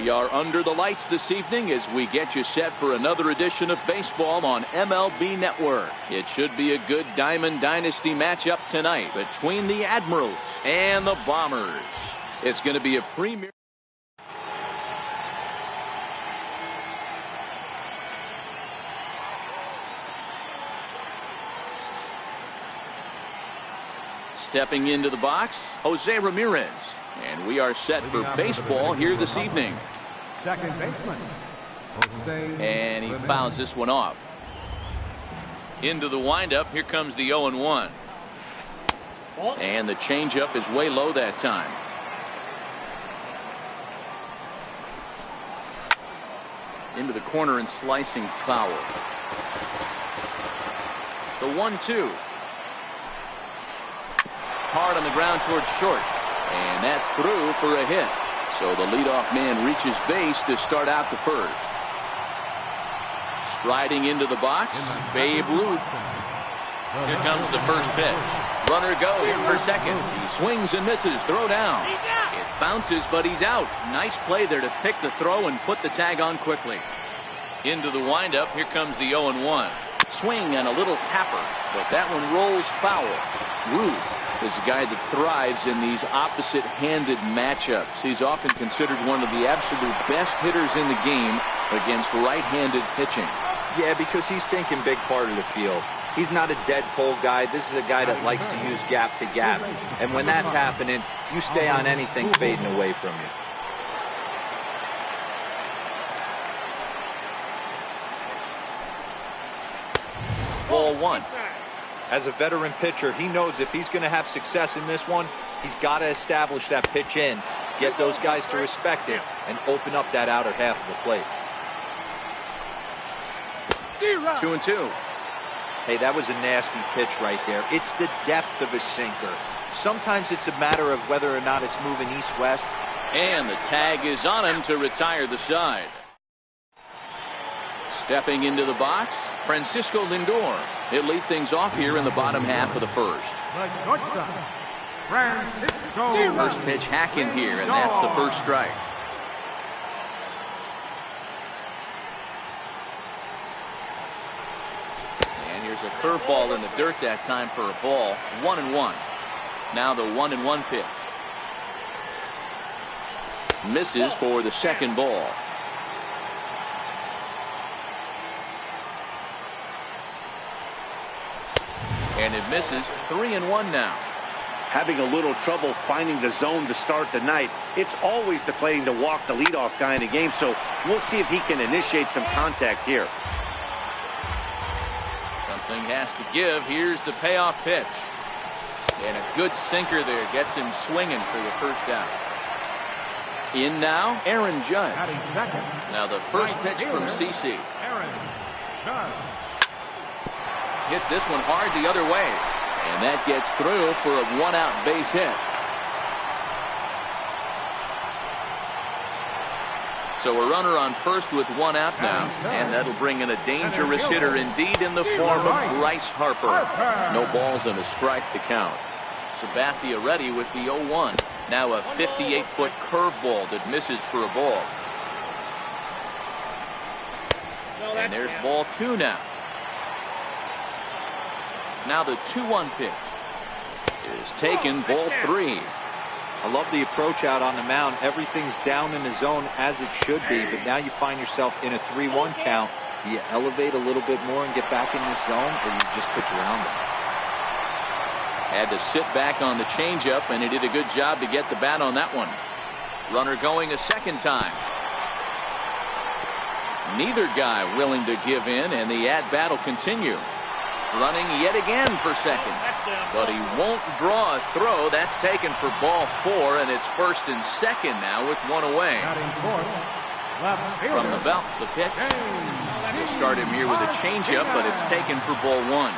We are under the lights this evening as we get you set for another edition of baseball on MLB Network. It should be a good Diamond Dynasty matchup tonight between the Admirals and the Bombers. It's going to be a premier. Stepping into the box, Jose Ramirez. And we are set for baseball here this evening. Second baseman, And he fouls this one off. Into the windup, here comes the 0-1. And the changeup is way low that time. Into the corner and slicing foul. The 1-2. Hard on the ground towards short. And that's through for a hit. So the leadoff man reaches base to start out the first. Striding into the box, Babe Ruth. Here comes the first pitch. Runner goes for second. He swings and misses. Throw down. It bounces, but he's out. Nice play there to pick the throw and put the tag on quickly. Into the windup. Here comes the 0-1. Swing and a little tapper, but that one rolls foul. Ruth is a guy that thrives in these opposite-handed matchups. He's often considered one of the absolute best hitters in the game against right-handed pitching. Yeah, because he's thinking big part of the field. He's not a dead pull guy. This is a guy that likes to use gap to gap. And when that's happening, you stay on anything fading away from you. Ball one. As a veteran pitcher, he knows if he's going to have success in this one, he's got to establish that pitch in, get those guys to respect it, and open up that outer half of the plate. 2-2. Hey, that was a nasty pitch right there. It's the depth of a sinker. Sometimes it's a matter of whether or not it's moving east-west. And the tag is on him to retire the side. Stepping into the box, Francisco Lindor. He'll lead things off here in the bottom half of the first. First pitch hacking here, and that's the first strike. And here's a curveball in the dirt that time for a ball. 1-1. Now the 1-1 pitch. Misses for the second ball. And it misses. 3-1 now. Having a little trouble finding the zone to start the night. It's always deflating to walk the leadoff guy in a game, so we'll see if he can initiate some contact here. Something has to give. Here's the payoff pitch. And a good sinker there gets him swinging for the first out. In now, Aaron Judge. Now the first pitch from CC. Hits this one hard the other way. And that gets through for a one-out base hit. So a runner on first with one out now. And that'll bring in a dangerous hitter indeed in the form of Bryce Harper. No balls and a strike to count. Sabathia ready with the 0-1. Now a 58-foot curveball that misses for a ball. And there's ball two now. Now the 2-1 pitch is taken, ball three. I love the approach out on the mound. Everything's down in the zone as it should be, but now you find yourself in a 3-1 count. Do you elevate a little bit more and get back in this zone, or you just pitch around it? Had to sit back on the changeup, and he did a good job to get the bat on that one. Runner going a second time. Neither guy willing to give in, and the at-bat will continue. Running yet again for second, but he won't draw a throw. That's taken for ball four, and it's first and second now with one away. From the belt, the pitch. We'll start him here with a changeup, but it's taken for ball one.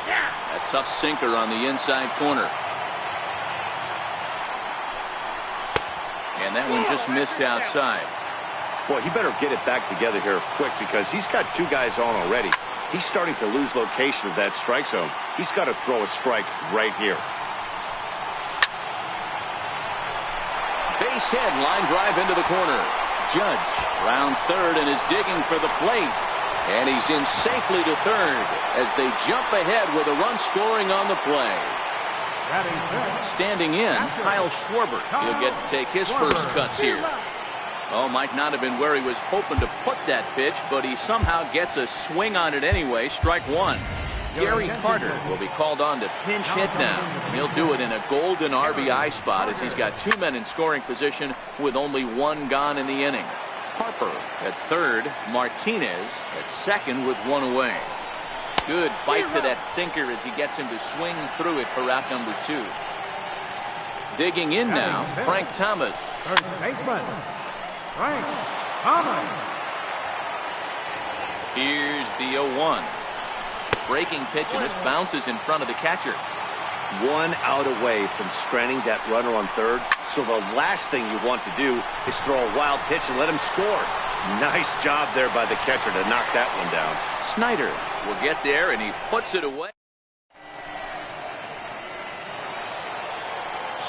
A tough sinker on the inside corner. And that one just missed outside. Boy, he better get it back together here quick because he's got two guys on already. He's starting to lose location of that strike zone. He's got to throw a strike right here. base hit, line drive into the corner. Judge rounds third and is digging for the plate. And he's in safely to third as they jump ahead with a run scoring on the play. Standing in, Kyle Schwarber. He'll get to take his first cuts here. Oh, might not have been where he was hoping to put that pitch, but he somehow gets a swing on it anyway. Strike one. Gary Carter will be called on to pinch hit now, and he'll do it in a golden RBI spot as he's got two men in scoring position with only one gone in the inning. Harper at third, Martinez at second with one away. Good bite to that sinker as he gets him to swing through it for out number two. Digging in now, Frank Thomas. First baseman, Frank Thomas. Here's the 0-1. Breaking pitch, and this bounces in front of the catcher. One out away from stranding that runner on third. So the last thing you want to do is throw a wild pitch and let him score. Nice job there by the catcher to knock that one down. Snyder will get there, and he puts it away.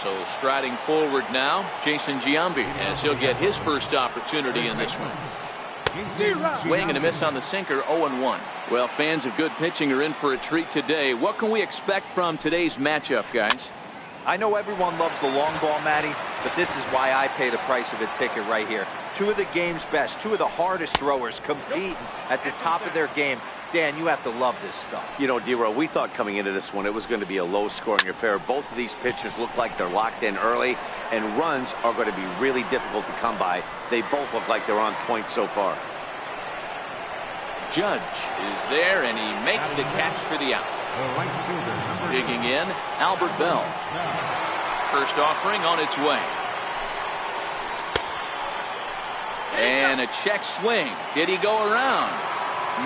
So striding forward now, Jason Giambi, as he'll get his first opportunity in this one. Swing and a miss on the sinker, 0-1. Well, fans of good pitching are in for a treat today. What can we expect from today's matchup, guys? I know everyone loves the long ball, Matty, but this is why I pay the price of a ticket right here. Two of the game's best, two of the hardest throwers competing at the top of their game. Dan, you have to love this stuff. You know, D-Row, we thought coming into this one it was going to be a low-scoring affair. Both of these pitchers look like they're locked in early, and runs are going to be really difficult to come by. They both look like they're on point so far. Judge is there, and he makes the catch for the out. Digging in, Albert Bell. First offering on its way. And a check swing. Did he go around?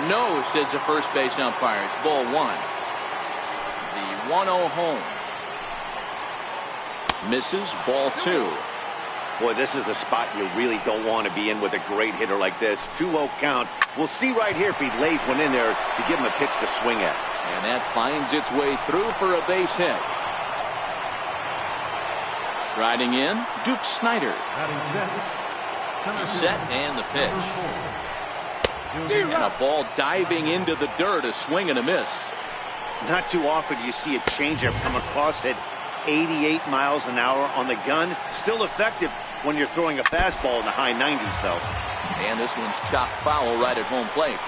No, says the first base umpire. It's ball one. The 1-0 home. Misses, ball two. Boy, this is a spot you really don't want to be in with a great hitter like this. 2-0 count. We'll see right here if he lays one in there to give him a pitch to swing at. And that finds its way through for a base hit. Striding in, Duke Snyder. Set and the pitch. And a ball diving into the dirt, a swing and a miss. Not too often you see a changeup come across at 88 miles an hour on the gun. Still effective when you're throwing a fastball in the high 90s, though. And this one's chopped foul right at home plate.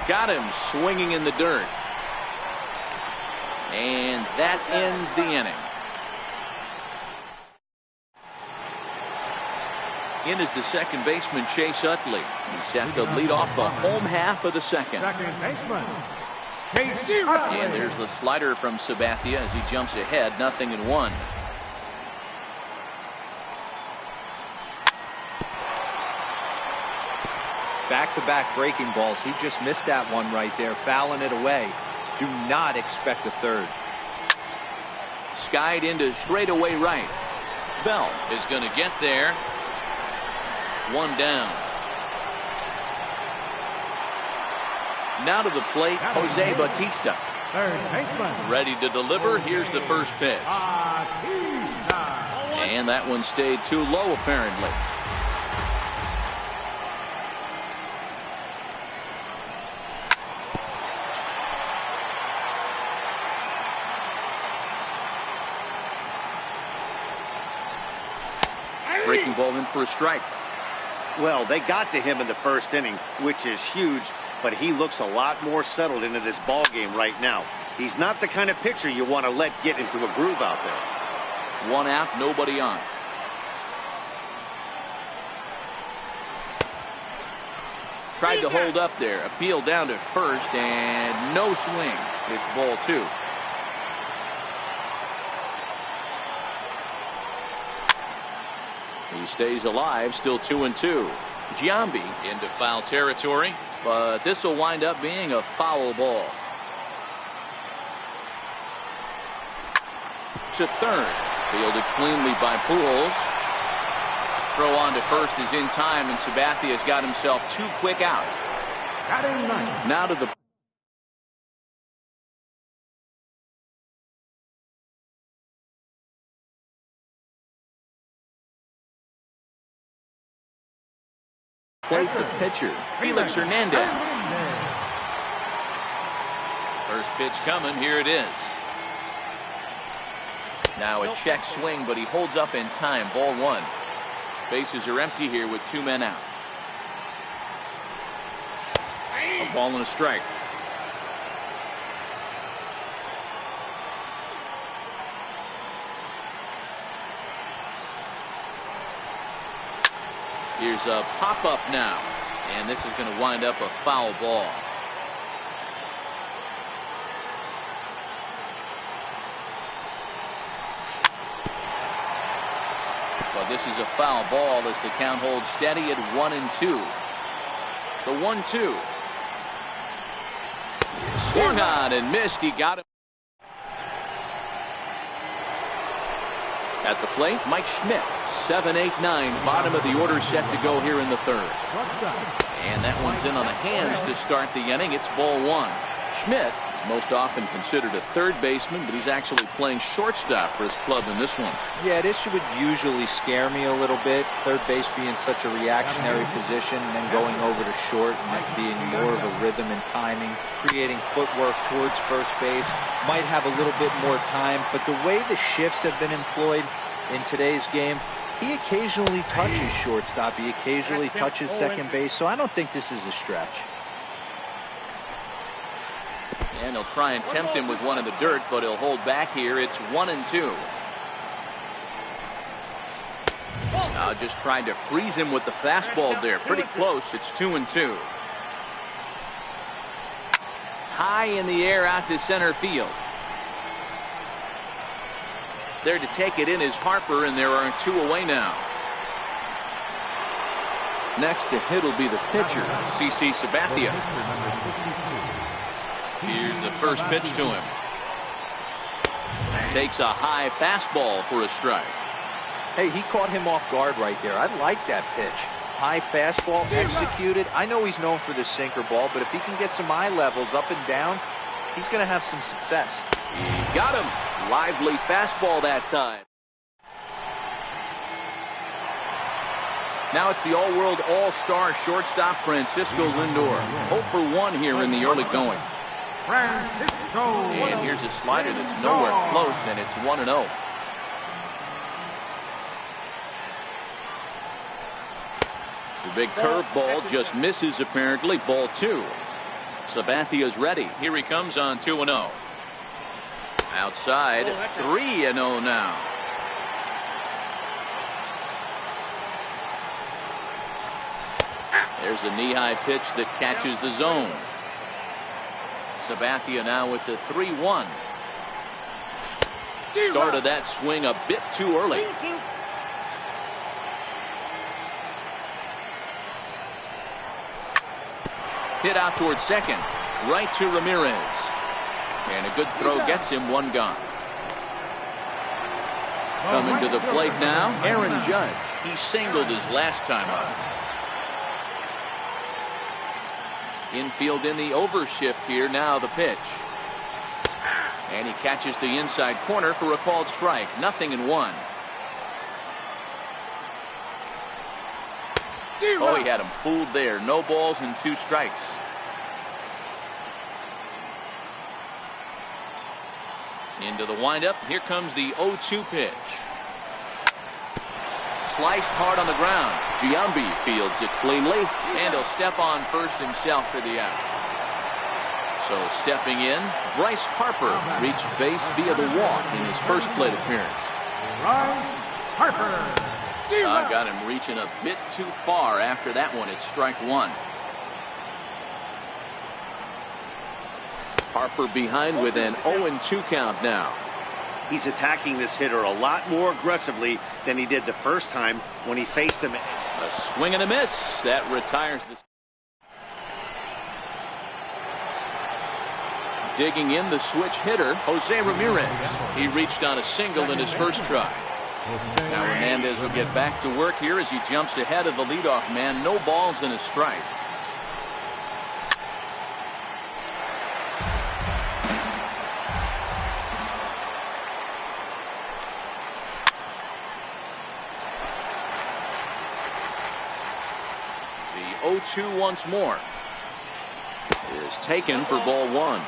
Got him swinging in the dirt. And that ends the inning. In is the second baseman, Chase Utley. He's set to lead off the home half of the second. Second baseman, Chase Utley. And there's the slider from Sabathia as he jumps ahead, 0-1. Back-to-back breaking balls. He just missed that one right there, fouling it away. Do not expect a third. Skied into straightaway right. Bell is going to get there. One down. Now to the plate, Jose Bautista. Third baseman, Ready to deliver. Here's the first pitch. Bautista. And that one stayed too low, apparently. Breaking ball in for a strike. Well, they got to him in the first inning, which is huge, but he looks a lot more settled into this ball game right now. He's not the kind of pitcher you want to let get into a groove out there. One out, nobody on. Tried to hold up there. Appeal down to first, and no swing. It's ball two. He stays alive, still 2-2. Giambi into foul territory, but this will wind up being a foul ball. To third, fielded cleanly by Pujols. Throw on to first is in time, and Sabathia has got himself two quick outs. Now to the plate, the pitcher, Felix Hernandez. First pitch coming. Here it is. Now a check swing, but he holds up in time. Ball one. Bases are empty here with 2 men out. A ball and a strike. Here's a pop-up now, and this is going to wind up a foul ball. Well, this is a foul ball as the count holds steady at 1-2. The 1-2. Swung on and missed. He got him. At the plate, Mike Schmidt. 7-8-9, bottom of the order set to go here in the third. And that one's in on the hands to start the inning. It's ball one. Schmidt is most often considered a third baseman, but he's actually playing shortstop for his club in this one. Yeah, this would usually scare me a little bit. Third base being such a reactionary position, and then going over to short might be in more of a rhythm and timing, creating footwork towards first base. Might have a little bit more time, but the way the shifts have been employed in today's game, he occasionally touches shortstop. He occasionally touches second base, so I don't think this is a stretch. And he'll try and tempt him with one in the dirt, but he'll hold back here. It's 1-2. Now just tried to freeze him with the fastball there. Pretty close. It's 2-2. High in the air out to center field. There to take it in is Harper, and there are 2 away now. Next to hit will be the pitcher, CC Sabathia. Here's the first pitch to him. Takes a high fastball for a strike. Hey, he caught him off guard right there. I like that pitch. High fastball executed. I know he's known for the sinker ball, but if he can get some eye levels up and down, he's going to have some success. He got him. Lively fastball that time. Now it's the all-world all-star shortstop Francisco Lindor. 0 for 1 here in the early going. And here's a slider that's nowhere close, and it's 1-0. The big curveball just misses apparently. Ball 2. Sabathia's ready. Here he comes on 2-0. Outside, 3-0 now. There's a knee-high pitch that catches the zone. Sabathia now with the 3-1. Started that swing a bit too early. Hit out towards second. Right to Ramirez. And a good throw gets him 1 gone. Coming to the plate now, Aaron Judge. He singled his last time up. Infield in the overshift here. Now the pitch. And he catches the inside corner for a called strike. 0-1. Oh, he had him fooled there. No balls and 2 strikes. Into the windup. Here comes the 0-2 pitch. Sliced hard on the ground. Giambi fields it cleanly, and he'll step on first himself for the out. So stepping in, Bryce Harper reached base via the walk in his first plate appearance. Bryce Harper. Got him reaching a bit too far after that one. It's strike 1. Harper behind with an 0-2 count now. He's attacking this hitter a lot more aggressively than he did the first time when he faced him. A swing and a miss. That retires this. Digging in the switch hitter, Jose Ramirez. He reached on a single in his first try. Now Hernandez will get back to work here as he jumps ahead of the leadoff man. No balls and a strike. 0-2 once more. Is taken for ball one.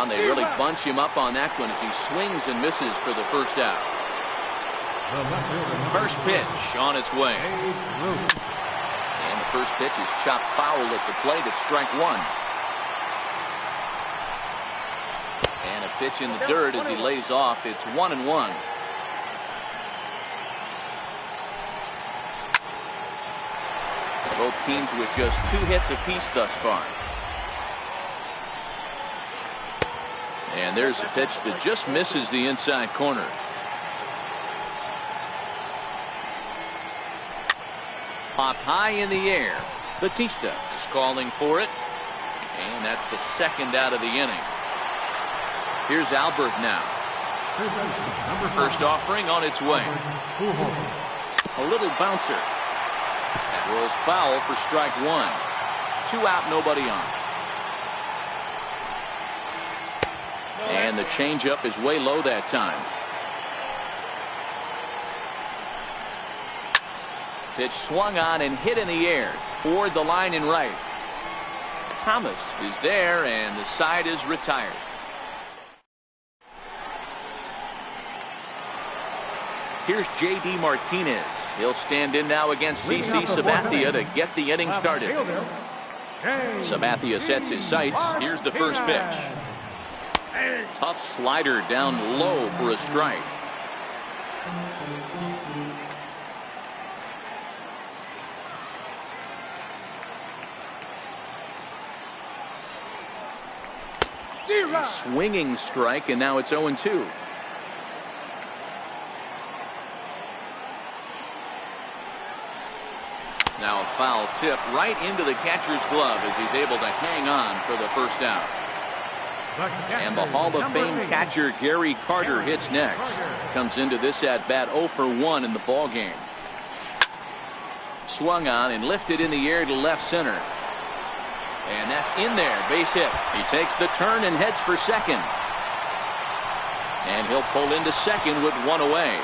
They really bunch him up on that one as he swings and misses for the first out. First pitch on its way. And the first pitch is chopped foul at the plate at strike one. And a pitch in the dirt as he lays off. It's 1-1. Both teams with just 2 hits apiece thus far. And there's a pitch that just misses the inside corner. Popped high in the air. Batista is calling for it. And that's the second out of the inning. Here's Albert now. First offering on its way. A little bouncer. That rolls foul for strike one. 2 out, nobody on. And the changeup is way low that time. Pitch swung on and hit in the air toward the line in right. Thomas is there, and the side is retired. Here's J.D. Martinez. He'll stand in now against C.C. Sabathia to get the inning started. Sabathia sets his sights. Here's the first pitch. Tough slider down low for a strike. Swinging strike, and now it's 0-2. Now a foul tip right into the catcher's glove as he's able to hang on for the first out. And the Hall of Fame catcher Gary Carter hits next. Comes into this at bat 0 for 1 in the ball game. Swung on and lifted in the air to left center. And that's in there, base hit. He takes the turn and heads for second. And he'll pull into second with 1 away.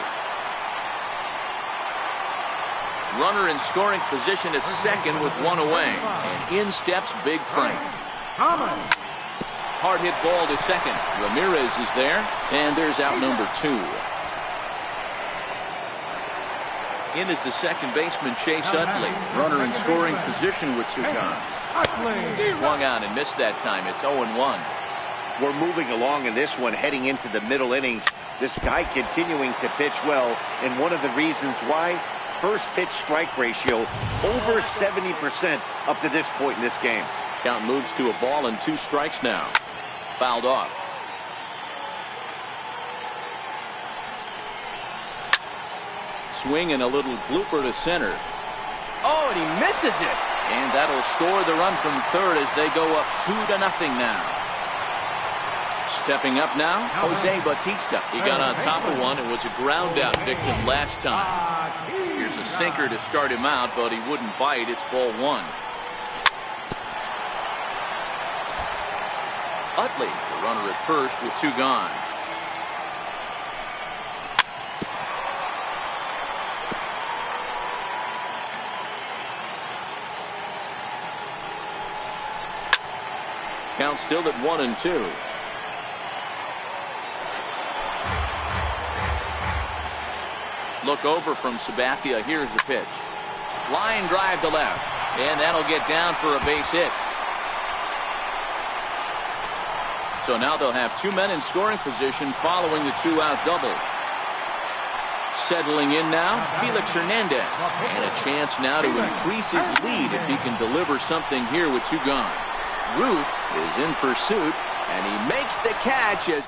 Runner in scoring position at second with 1 away. And in steps Big Frank. Hard hit ball to second. Ramirez is there, and there's out number 2. In is the second baseman Chase Utley. Runner in scoring position with 2 gone. Swung on and missed that time. It's 0-1. We're moving along in this one, heading into the middle innings. This guy continuing to pitch well, and one of the reasons why, first pitch strike ratio over 70% up to this point in this game. Count moves to a ball and 2 strikes now. Fouled off. Swing and a little blooper to center. Oh, and he misses it. And that'll score the run from third as they go up 2-0 now. Stepping up now, Jose Batista. He got on top of one and was a ground out victim last time. Here's a sinker to start him out, but he wouldn't bite. It's ball 1. Utley, the runner at first with 2 gone. Count still at 1-2. Look over from Sabathia. Here's the pitch. Line drive to left. And that'll get down for a base hit. So now they'll have 2 men in scoring position following the 2-out double. Settling in now, Felix Hernandez. And a chance now to increase his lead if he can deliver something here with 2 gone. Ruth is in pursuit, and he makes the catch as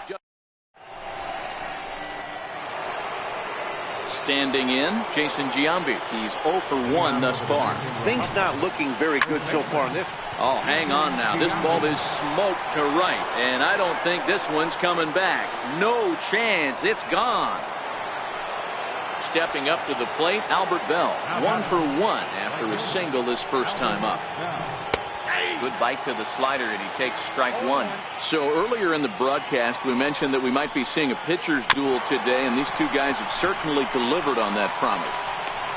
standing in, Jason Giambi. He's 0 for 1 thus far. Things not looking very good so far in this. Oh, hang on now. This ball is smoked to right, and I don't think this one's coming back. No chance. It's gone. Stepping up to the plate, Albert Bell. 1 for 1 after a single his first time up. Good bite to the slider, and he takes strike one. So earlier in the broadcast, we mentioned that we might be seeing a pitcher's duel today, and these two guys have certainly delivered on that promise.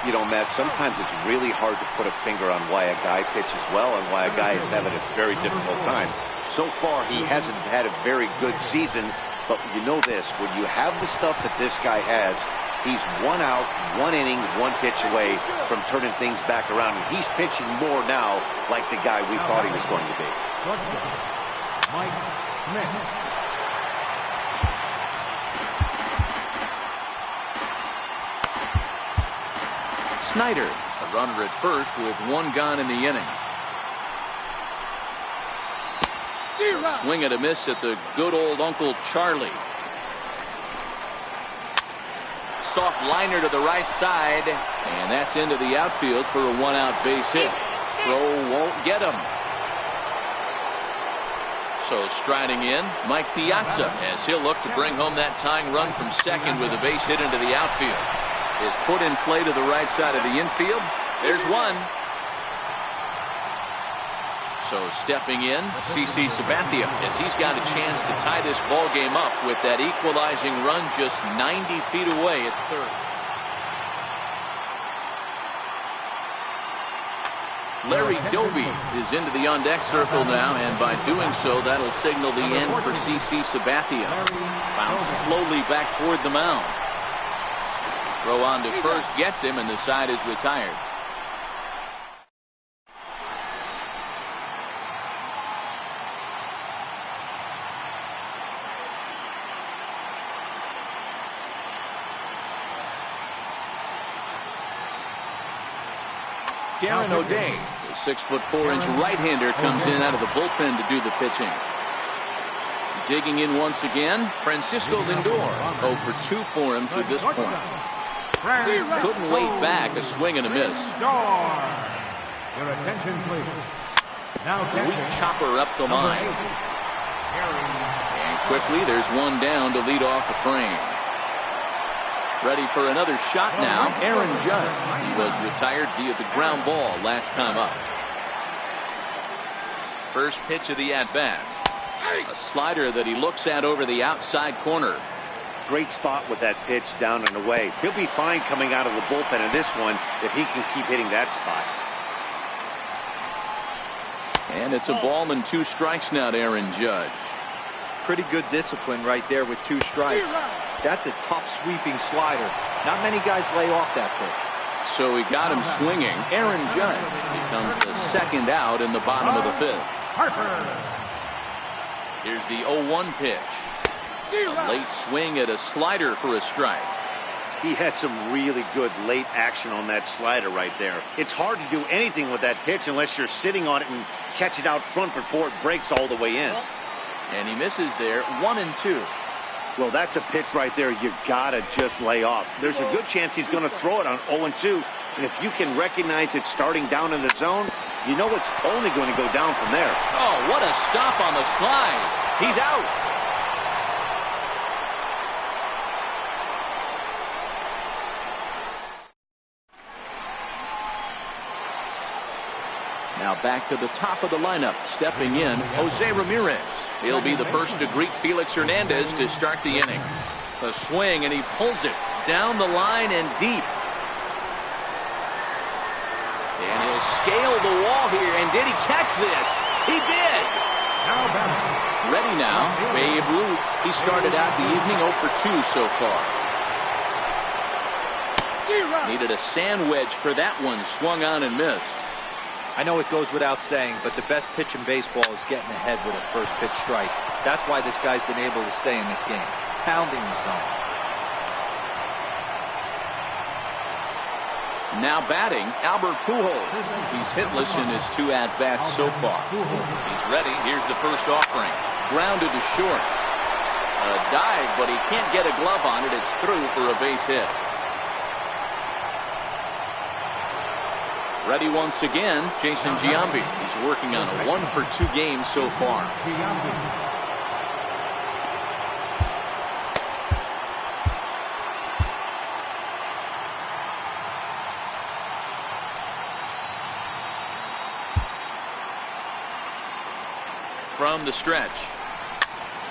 You know, Matt, sometimes it's really hard to put a finger on why a guy pitches well and why a guy is having a very difficult time. So far, he hasn't had a very good season, but you know this, when you have the stuff that this guy has, he's 1 out, 1 inning, 1 pitch away from turning things back around, and he's pitching more now like the guy we thought he was going to be. Mike Smith. Snyder, a runner at first with 1 gone in the inning. Swing and a miss at the good old Uncle Charlie. Soft liner to the right side, and that's into the outfield for a 1-out base hit. Throw won't get him. So striding in, Mike Piazza, as he'll look to bring home that tying run from second with a base hit into the outfield. Is put in play to the right side of the infield. There's one. So stepping in, CC Sabathia, as he's got a chance to tie this ball game up with that equalizing run just 90 feet away at third. Larry Doby is into the on-deck circle now, and by doing so, that'll signal the end for CC Sabathia. Bounce slowly back toward the mound. Throw on to first gets him, and the side is retired. Darren O'Day, the 6'4" right-hander, comes in out of the bullpen to do the pitching. Digging in once again, Francisco Lindor. 0 for 2 for him to this point. Couldn't wait back, a swing and a miss. Your attention, please. Now weak chopper up the line. And quickly, there's one down to lead off the frame. Ready for another shot now, Aaron Judge. He was retired via the ground ball last time up. First pitch of the at-bat. A slider that he looks at over the outside corner. Great spot with that pitch down and away. He'll be fine coming out of the bullpen in this one if he can keep hitting that spot. And it's a ball and 2 strikes now to Aaron Judge. Pretty good discipline right there with 2 strikes. That's a tough sweeping slider. Not many guys lay off that pitch. So he got him swinging. Aaron Judge becomes the second out in the bottom of the 5th. Here's the 0-1 pitch. A late swing at a slider for a strike. He had some really good late action on that slider right there. It's hard to do anything with that pitch unless you're sitting on it and catch it out front before it breaks all the way in. And he misses there, 1-2. Well, that's a pitch right there you gotta just lay off. There's a good chance he's going to throw it on 0-2. And if you can recognize it starting down in the zone, you know it's only going to go down from there. Oh, what a stop on the slide. He's out. Now back to the top of the lineup, stepping in, Jose Ramirez. He'll be the first to greet Felix Hernandez to start the inning. A swing, and he pulls it down the line and deep. And he'll scale the wall here, and did he catch this? He did! Ready now, Babe Ruth. He started out the evening 0 for 2 so far. Needed a sand wedge for that one, swung on and missed. I know it goes without saying, but the best pitch in baseball is getting ahead with a first pitch strike. That's why this guy's been able to stay in this game, pounding the zone. Now batting, Albert Pujols. He's hitless in his 2 at-bats so far. He's ready. Here's the first offering. Grounded to short. A dive, but he can't get a glove on it. It's through for a base hit. Ready once again, Jason Giambi. He's working on a 1 for 2 game so far. from the stretch.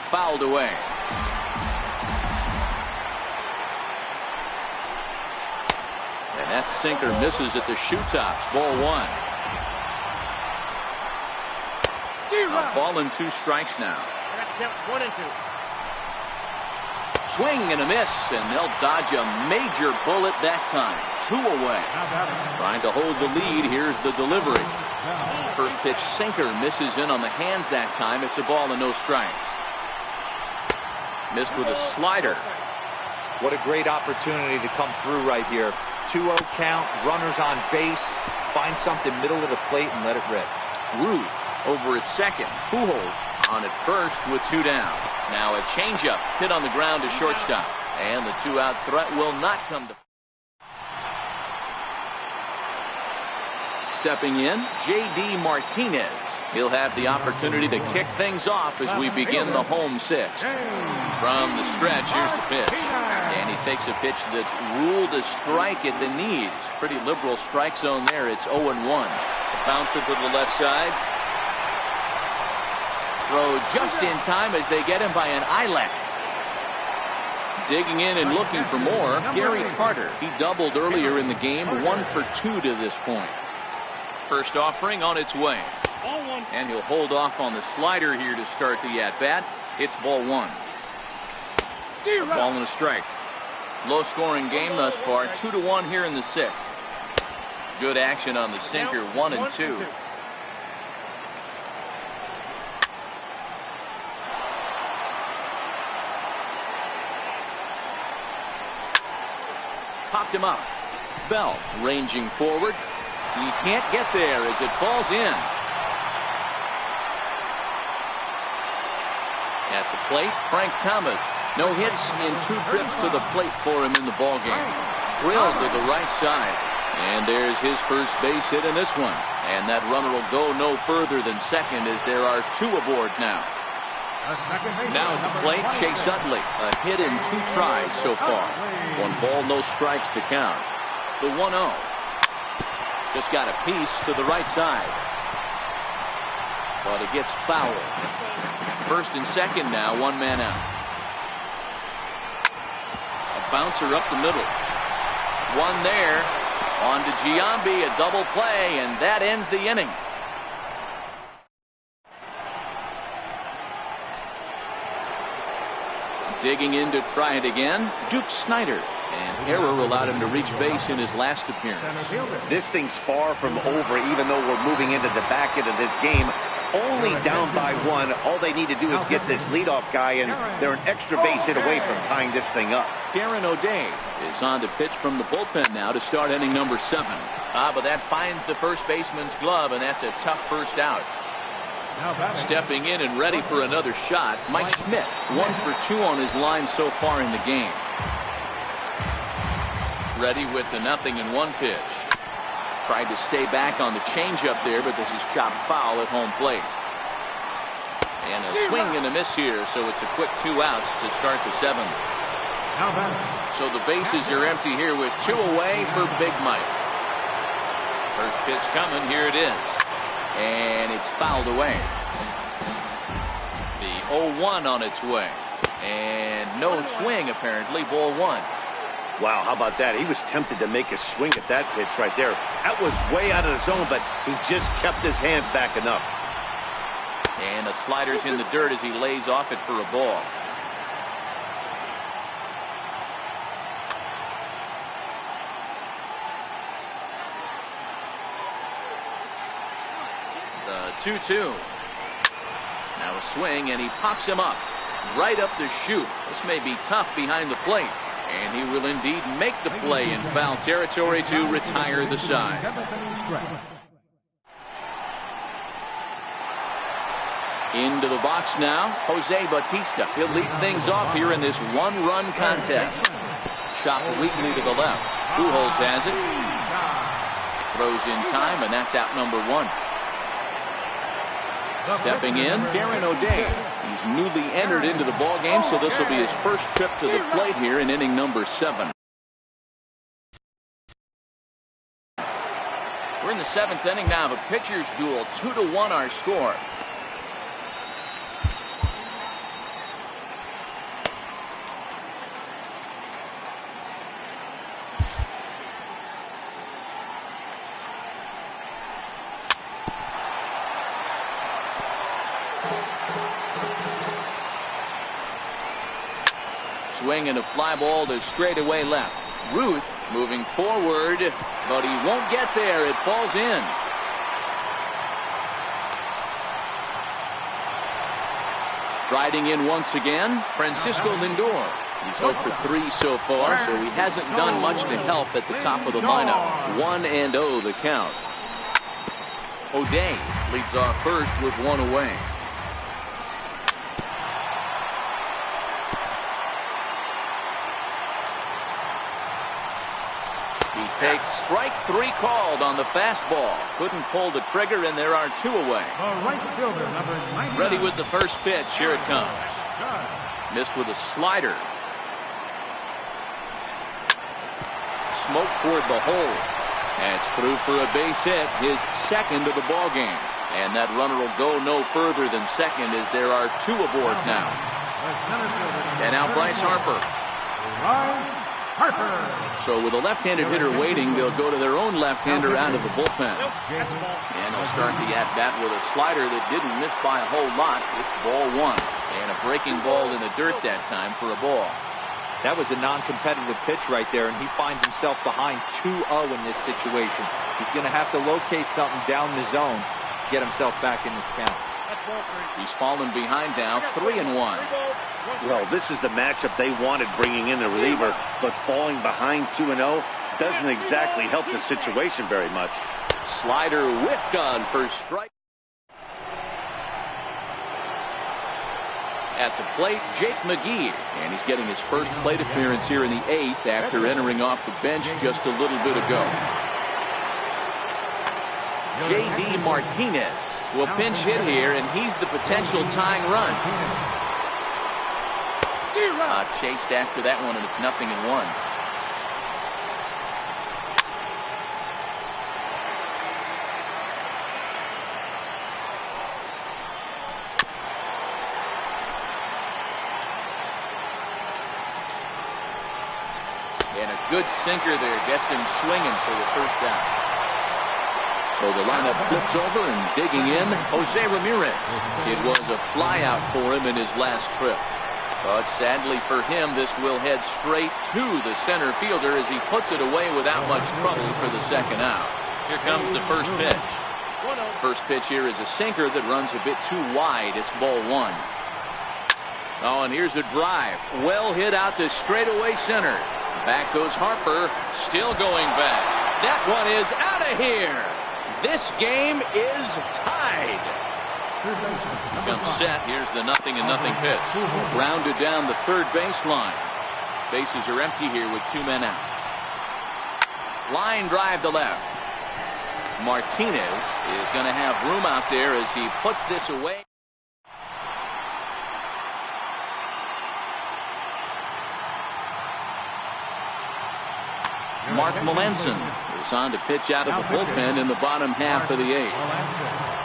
Fouled away. And that sinker misses at the shoe tops. Ball 1. A ball and 2 strikes now. 1 and 2. Swing and a miss, and they'll dodge a major bullet that time. 2 away. Trying to hold the lead. Here's the delivery. First pitch sinker misses in on the hands that time. It's a ball and no strikes. Missed with a slider. What a great opportunity to come through right here. 2-0 count, runners on base. Find something middle of the plate and let it rip. Ruth over at second. Pujols on at first with 2 down. Now a changeup hit on the ground to shortstop. And the 2-out threat will not come to. Stepping in, J.D. Martinez. He'll have the opportunity to kick things off as we begin the home 6th. From the stretch, here's the pitch. And he takes a pitch that's ruled a strike at the knees. Pretty liberal strike zone there. It's 0-1. Bouncer to the left side. Throw just in time as they get him by an eyelash. Digging in and looking for more, Gary Carter. He doubled earlier in the game, 1 for 2 to this point. First offering on its way. And he'll hold off on the slider here to start the at-bat. It's ball 1. A ball and a strike. Low-scoring game thus far, 2-1 here in the 6th. Good action on the sinker, 1 and 2. Popped him up. Bell ranging forward. He can't get there as it falls in. At the plate, Frank Thomas. No hits in 2 trips to the plate for him in the ballgame. Drilled to the right side. And there's his first base hit in this one. And that runner will go no further than second as there are 2 aboard now. Now at the plate, Chase Utley. A hit in 2 tries so far. 1 ball, no strikes to count. The 1-0. Just got a piece to the right side. But it gets fouled. First and second now, 1 man out. A bouncer up the middle. 1 there. On to Giambi, a double play, and that ends the inning. Digging in to try it again, Duke Snider. And error allowed him to reach base in his last appearance. This thing's far from over, even though we're moving into the back end of this game. Only down by 1. All they need to do is get this leadoff guy, and they're an extra base hit away from tying this thing up. Darren O'Day is on to pitch from the bullpen now to start inning number 7. But that finds the first baseman's glove, and that's a tough first out. Stepping in and ready for another shot, Mike Schmidt. 1 for 2 on his line so far in the game. Ready with the 0-1 pitch. Tried to stay back on the changeup there, but this is chopped foul at home plate. And a swing and a miss here, so it's a quick 2 outs to start the 7th. So the bases are empty here with 2 away for Big Mike. First pitch coming, here it is. And it's fouled away. The 0-1 on its way. And no swing apparently, ball 1. Wow, how about that? He was tempted to make a swing at that pitch right there. That was way out of the zone, but he just kept his hands back enough. And the slider's in the dirt as he lays off it for a ball. The 2-2. Now a swing, and he pops him up. Right up the chute. This may be tough behind the plate. And he will indeed make the play in foul territory to retire the side. Into the box now, Jose Bautista. He'll lead things off here in this 1-run contest. Chopped weakly to the left. Pujols has it. Throws in time, and that's out number 1. Stepping in, Darren O'Day. He's newly entered into the ball game, so this will be his first trip to the plate here in inning number 7. We're in the 7th inning now of a pitcher's duel. 2-1 our score. Swing and a fly ball to straightaway left. Ruth moving forward, but he won't get there. It falls in. Riding in once again, Francisco Lindor. He's 0 for 3 so far, so he hasn't done much to help at the top of the lineup. 1-0 the count. O'Day leads off first with one away. He takes strike 3 called on the fastball. Couldn't pull the trigger, and there are 2 away. The right fielder, number 99. Ready with the first pitch. Here it comes. Missed with a slider. Smoke toward the hole. And it's through for a base hit, his second of the ball game. And that runner will go no further than second as there are 2 aboard now. And now Bryce Harper. So with a left-handed hitter waiting, they'll go to their own left-hander out of the bullpen. And they'll start the at-bat with a slider that didn't miss by a whole lot. It's ball 1. And a breaking ball in the dirt that time for a ball. That was a non-competitive pitch right there, and he finds himself behind 2-0 in this situation. He's going to have to locate something down the zone to get himself back in this count. He's fallen behind now, 3-1. Well, this is the matchup they wanted, bringing in the reliever, but falling behind 2-0 doesn't exactly help the situation very much. Slider whiffed on for strike. At the plate, Jake McGee, and he's getting his first plate appearance here in the 8th after entering off the bench just a little bit ago. J.D. Martinez will pinch hit here, and he's the potential tying run. Chased after that one, and it's 0-1. And a good sinker there gets him swinging for the first out. So the lineup flips over, and digging in, Jose Ramirez. It was a flyout for him in his last trip. But sadly for him, this will head straight to the center fielder as he puts it away without much trouble for the second out. Here comes the first pitch. First pitch here is a sinker that runs a bit too wide. It's ball 1. Oh, and here's a drive. Well hit out to straightaway center. Back goes Harper, still going back. That one is out of here. This game is tied. Comes set. Here's the 0-0 pitch. Grounded down the third baseline. Bases are empty here with 2 men out. Line drive to left. Martinez is going to have room out there as he puts this away. Mark Melanson is on to pitch out of the bullpen in the bottom half of the 8th.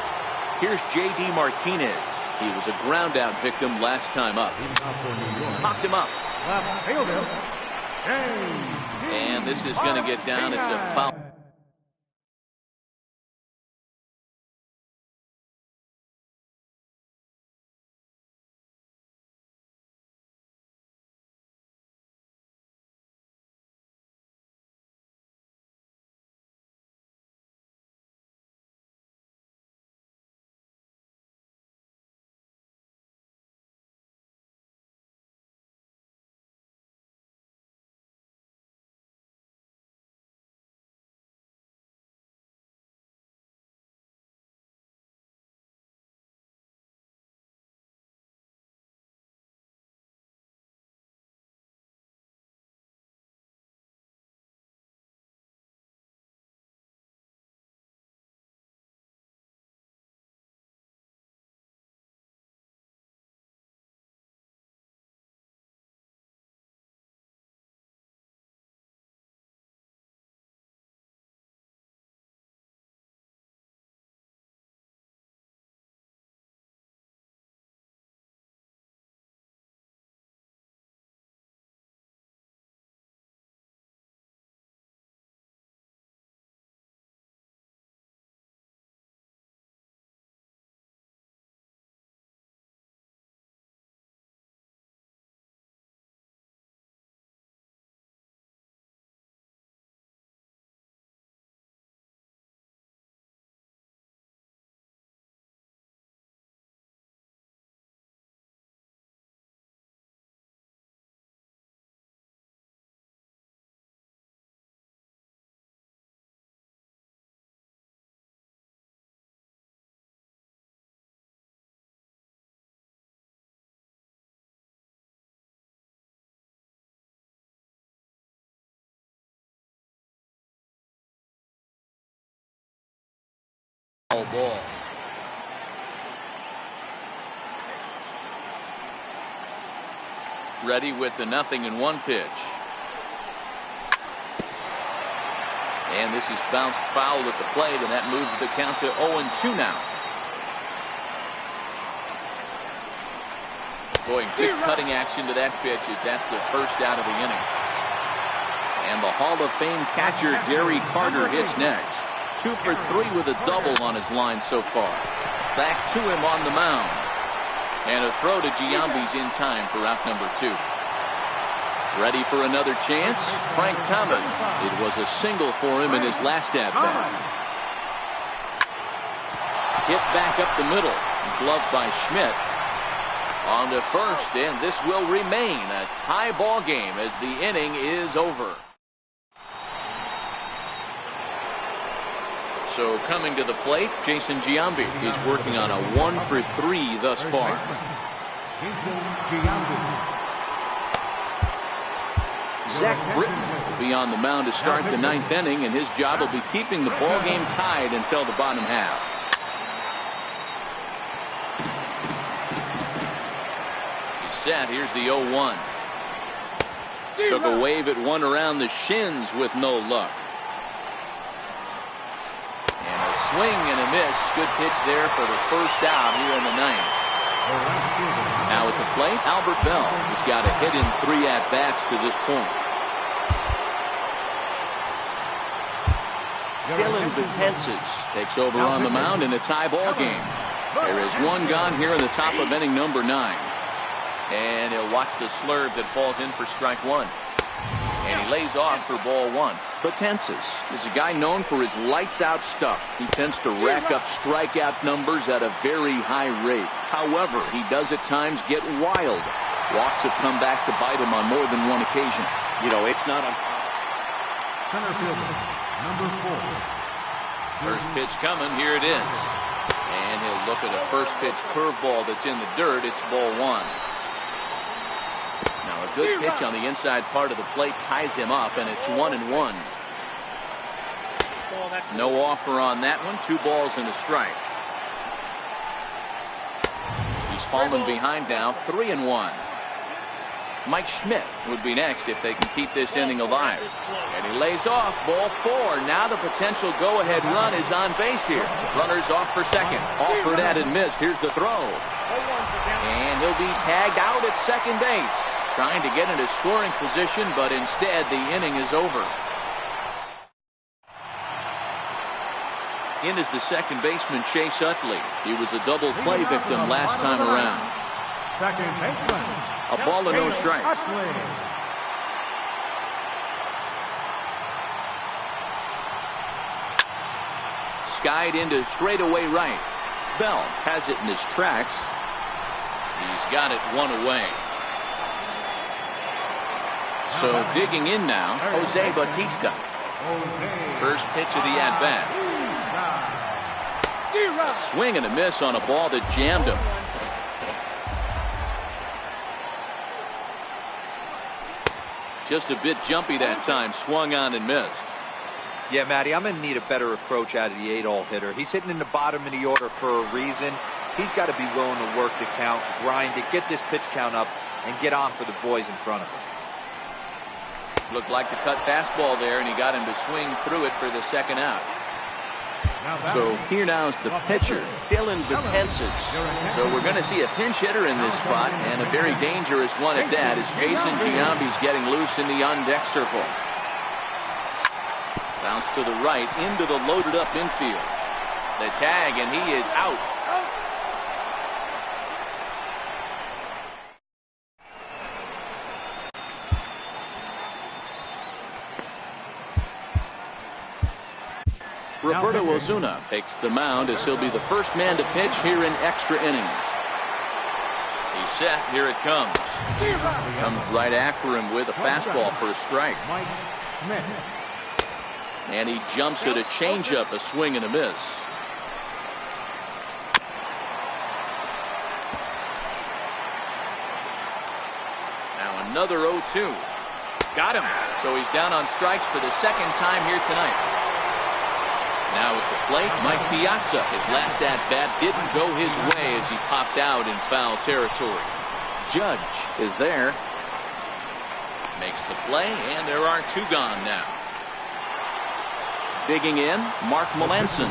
Here's J.D. Martinez. He was a ground out victim last time up. Knocked him up. And this is going to get down. It's a foul. Ball. Ready with the 0-1 pitch. And this is bounced foul at the plate, and that moves the count to 0-2 now. Boy, good cutting action to that pitch as that's the first out of the inning. And the Hall of Fame catcher Gary Carter hits next. 2 for 3 with a double on his line so far. Back to him on the mound. And a throw to Giambi's in time for out number 2. Ready for another chance? Frank Thomas. It was a single for him in his last at-bat. Hit back up the middle. Gloved by Schmidt. On to first, and this will remain a tie ball game as the inning is over. So coming to the plate, Jason Giambi. He's working on a 1 for 3 thus far. Zach Britton will be on the mound to start the 9th inning, and his job will be keeping the ball game tied until the bottom half. He's set. Here's the 0-1. Took a wave at one around the shins with no luck. And a swing and a miss. Good pitch there for the first out here in the 9th. Now at the plate, Albert Bell has got a hit in 3 at-bats to this point. Dylan Betances takes over on the mound in a tie ball game. There is one gone here in the top of inning number 9. And he'll watch the slurve that falls in for strike 1. And he lays off for ball 1. Betances is a guy known for his lights-out stuff. He tends to rack up strikeout numbers at a very high rate. However, he does at times get wild. Walks have come back to bite him on more than one occasion. You know, it's not on. Center fielder, number 4. First pitch coming. Here it is. And he'll look at a first pitch curveball that's in the dirt. It's ball 1. Now a good pitch on the inside part of the plate ties him up, and it's 1-1. No offer on that one. 2 balls and a strike. He's fallen behind now. 3-1. Mike Schmidt would be next if they can keep this inning alive. And he lays off. Ball 4. Now the potential go-ahead run is on base here. Runner's off for second. Offered at and missed. Here's the throw. And he'll be tagged out at second base. Trying to get into scoring position, but instead the inning is over. In is the second baseman, Chase Utley. He was a double play victim last time around. Second baseman. A ball and no strikes. Skied into straightaway right. Bell has it in his tracks. He's got it 1 away. So digging in now, Jose Bautista. First pitch of the at-bat. A swing and a miss on a ball that jammed him. Just a bit jumpy that time. Swung on and missed. Yeah, Matty, I'm going to need a better approach out of the 8-hole hitter. He's hitting in the bottom of the order for a reason. He's got to be willing to work the count, grind it, get this pitch count up, and get on for the boys in front of him. Looked like the cut fastball there, and he got him to swing through it for the second out. So here now is the pitcher, Dylan Betances. So we're going to see a pinch hitter in this spot, and a very dangerous one at that, as Jason Giambi's getting loose in the on-deck circle. Bounce to the right, into the loaded-up infield. The tag, and he is out. Roberto Osuna takes the mound as he'll be the first man to pitch here in extra innings. He's set. Here it comes. Comes right after him with a fastball for a strike. And he jumps at a changeup, a swing and a miss. Now another 0-2. Got him. So he's down on strikes for the second time here tonight. Now at the plate, Mike Piazza. His last at-bat didn't go his way as he popped out in foul territory. Judge is there. Makes the play, and there are two gone now. Digging in, Mark Melanson.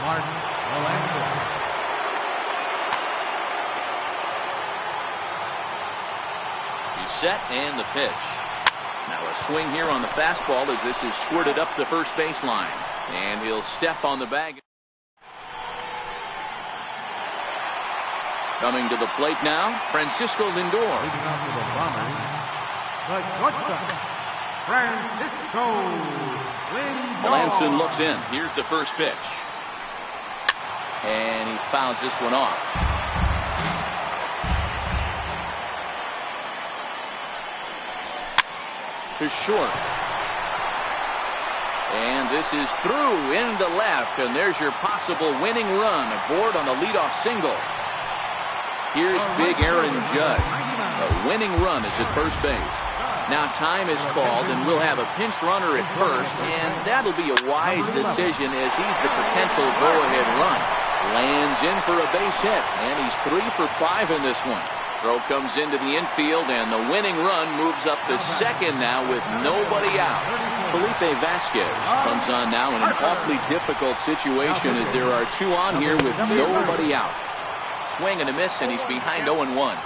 Mark Melanson. He's set, and the pitch. Now a swing here on the fastball as this is squirted up the first baseline. And he'll step on the bag. Coming to the plate now, Francisco Lindor. Leading off for the Bombers, the shortstop, Francisco Lindor. Melanson looks in. Here's the first pitch. And he fouls this one off. To short. And this is through into left. And there's your possible winning run aboard on the leadoff single. Here's big Aaron Judge. A winning run is at first base. Now time is called, and we'll have a pinch runner at first, and that'll be a wise decision as he's the potential go-ahead run. Lands in for a base hit, and he's 3 for 5 in this one. Throw comes into the infield, and the winning run moves up to second now with nobody out. Felipe Vasquez comes on now in an awfully difficult situation as there are two on here with nobody out. Swing and a miss, and he's behind 0-1.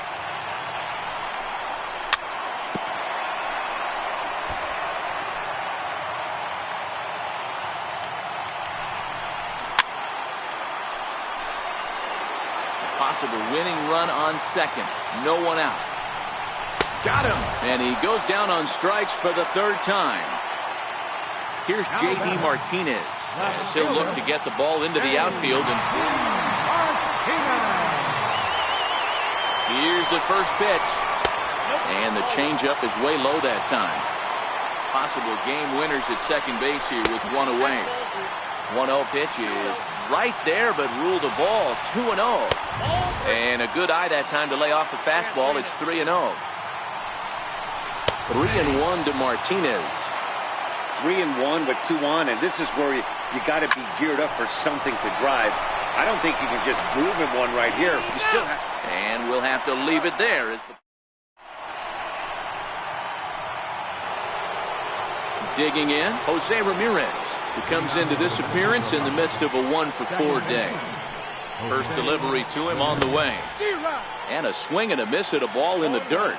Possible winning run on second. No one out. Got him. And he goes down on strikes for the third time. Here's J.D. Martinez as he'll look to get the ball into the outfield. And here's the first pitch. And the changeup is way low that time. Possible game winners at second base here with one away. 1-0 pitch is right there, but ruled a ball. 2-0. And a good eye that time to lay off the fastball. It's 3-0. 3-1 to Martinez. 3-1 with 2 on, and this is where you got to be geared up for something to drive. I don't think you can just move him one right here. You still have. And we'll have to leave it there. Digging in, Jose Ramirez, who comes into this appearance in the midst of a 1-for-4 day. First delivery to him on the way. And a swing and a miss at a ball in the dirt.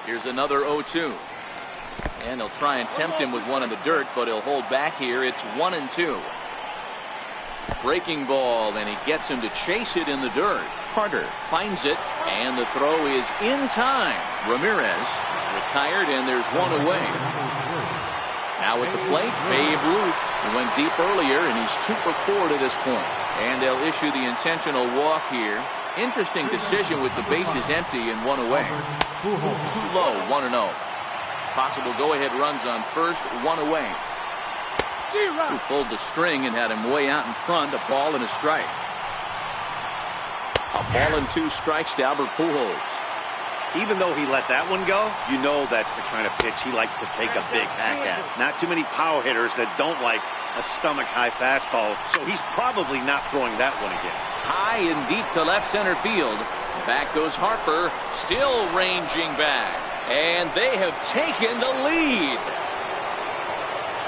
Here's another 0-2. And he'll try and tempt him with one in the dirt, but he'll hold back here. It's 1-2. Breaking ball, and he gets him to chase it in the dirt. Carter finds it, and the throw is in time. Ramirez is retired, and there's one away. Now at the plate, Babe Ruth. He went deep earlier, and he's 2 for 4 to this point. And they'll issue the intentional walk here. Interesting decision with the bases empty and one away. Too low, 1-0. Possible go-ahead runs on first, one away. Who pulled the string and had him way out in front. A ball and a strike. A ball and 2 strikes to Albert Pujols. Even though he let that one go, you know that's the kind of pitch he likes to take a big hack at. Not too many power hitters that don't like a stomach-high fastball, so he's probably not throwing that one again. High and deep to left center field. Back goes Harper, still ranging back. And they have taken the lead.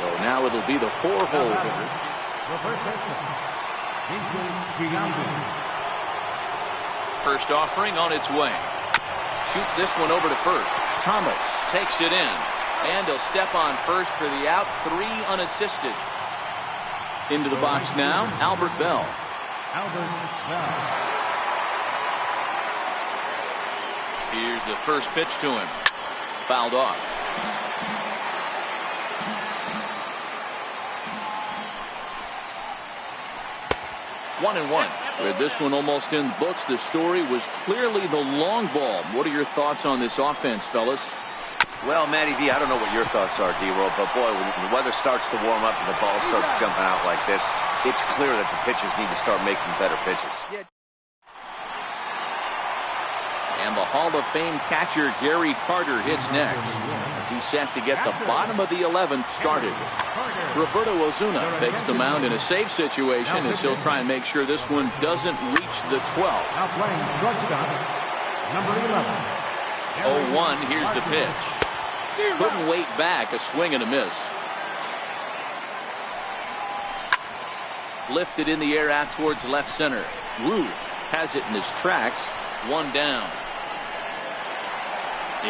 So now it'll be the 4-hole hitter. First offering on its way. Shoots this one over to first. Thomas takes it in. And he'll step on first for the out. 3 unassisted. Into the box now, Albert Bell. Here's the first pitch to him. Fouled off. One and one. With this one almost in books, the story was clearly the long ball. What are your thoughts on this offense, fellas? Well, Matty V, I don't know what your thoughts are, D-Roll, but boy, when the weather starts to warm up and the ball starts jumping out like this, it's clear that the pitchers need to start making better pitches. And the Hall of Fame catcher Gary Carter hits next as he's set to get the bottom of the 11th started. Roberto Ozuna takes the mound in a safe situation as he'll try and make sure this one doesn't reach the 12th. Now playing shortstop, number 11. 0-1, here's the pitch. Couldn't wait back, a swing and a miss. Lifted in the air out towards left center. Ruth has it in his tracks. One down.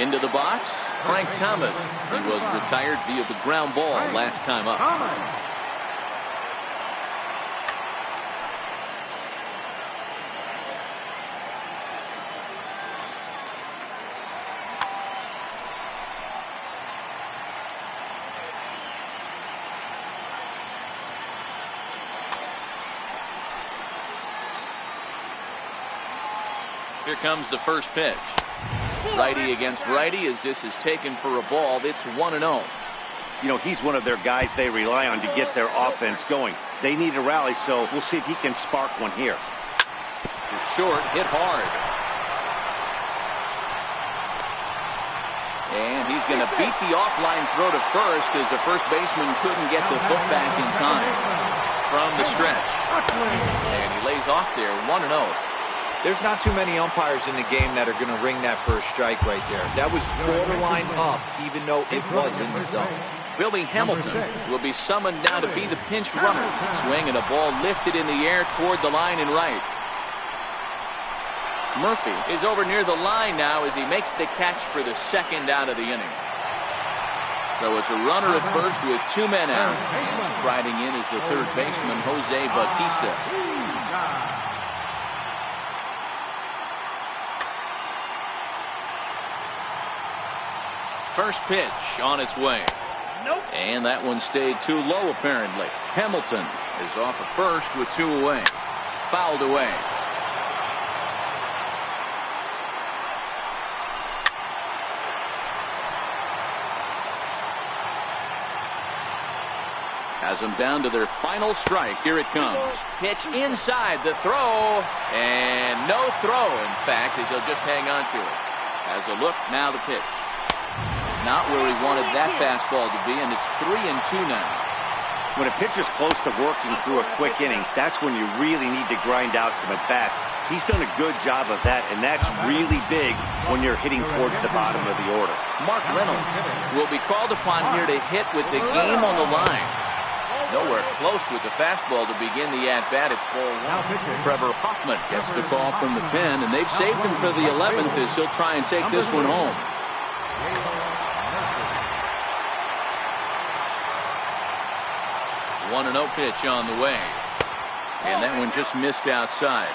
Into the box, Frank Thomas. He was retired via the ground ball last time up. Here comes the first pitch. Righty against righty as this is taken for a ball. It's 1-0. You know, he's one of their guys they rely on to get their offense going. They need a rally, so we'll see if he can spark one here. Short, hit hard. And he's going to beat the offline throw to first as the first baseman couldn't get the foot back in time from the stretch. And he lays off there, 1-0. There's not too many umpires in the game that are going to ring that first strike right there. That was borderline up, even though it was in the zone. Billy Hamilton will be summoned now to be the pinch runner. Swing and a ball lifted in the air toward the line and right. Murphy is over near the line now as he makes the catch for the second out of the inning. So it's a runner at first with two men out. And striding in is the third baseman, Jose Bautista. First pitch on its way. Nope. And that one stayed too low, apparently. Hamilton is off at first with two away. Fouled away. Has them down to their final strike. Here it comes. Pitch inside the throw. And no throw, in fact, as he'll just hang on to it. Has a look, now the pitch. Not where he wanted that fastball to be, and it's 3-2 now. When a pitcher's close to working through a quick inning, that's when you really need to grind out some at-bats. He's done a good job of that, and that's really big when you're hitting towards the bottom of the order. Mark Reynolds will be called upon here to hit with the game on the line. Nowhere close with the fastball to begin the at-bat. It's 4-1. Trevor Hoffman gets the call from the pen, and they've saved him for the 11th as he'll try and take this one home. 1-0 pitch on the way. And that one just missed outside.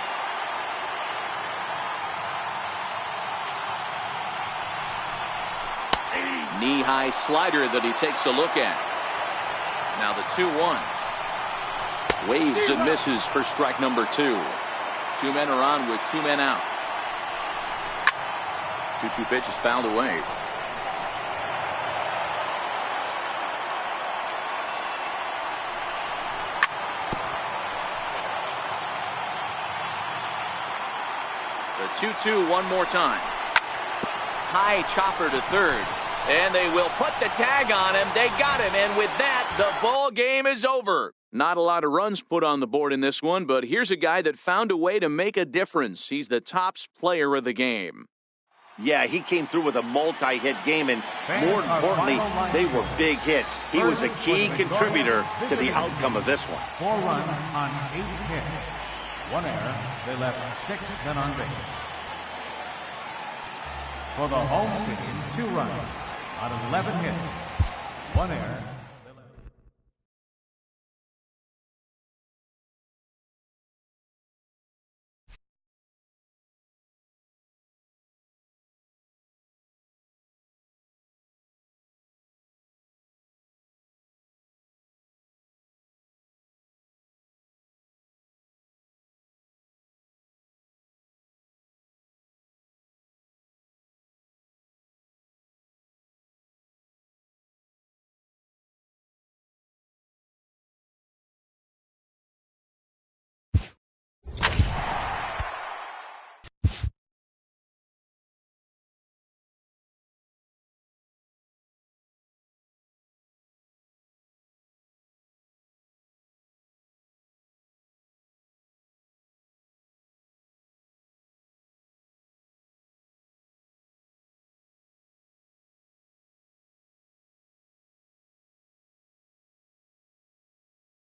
Knee-high slider that he takes a look at. Now the 2-1. Waves and misses for strike number 2. Two men are on with two men out. 2-2 pitch is fouled away. The 2-2 one more time. High chopper to third. And they will put the tag on him. They got him. And with that, the ball game is over. Not a lot of runs put on the board in this one, but here's a guy that found a way to make a difference. He's the tops player of the game. Yeah, he came through with a multi-hit game, and more importantly, they were big hits. He was a key contributor to the outcome of this one. 4 runs on 8 hits. 1 error. They left 6 men on base. For the home team, 2 runs out of 11 hits. 1 error.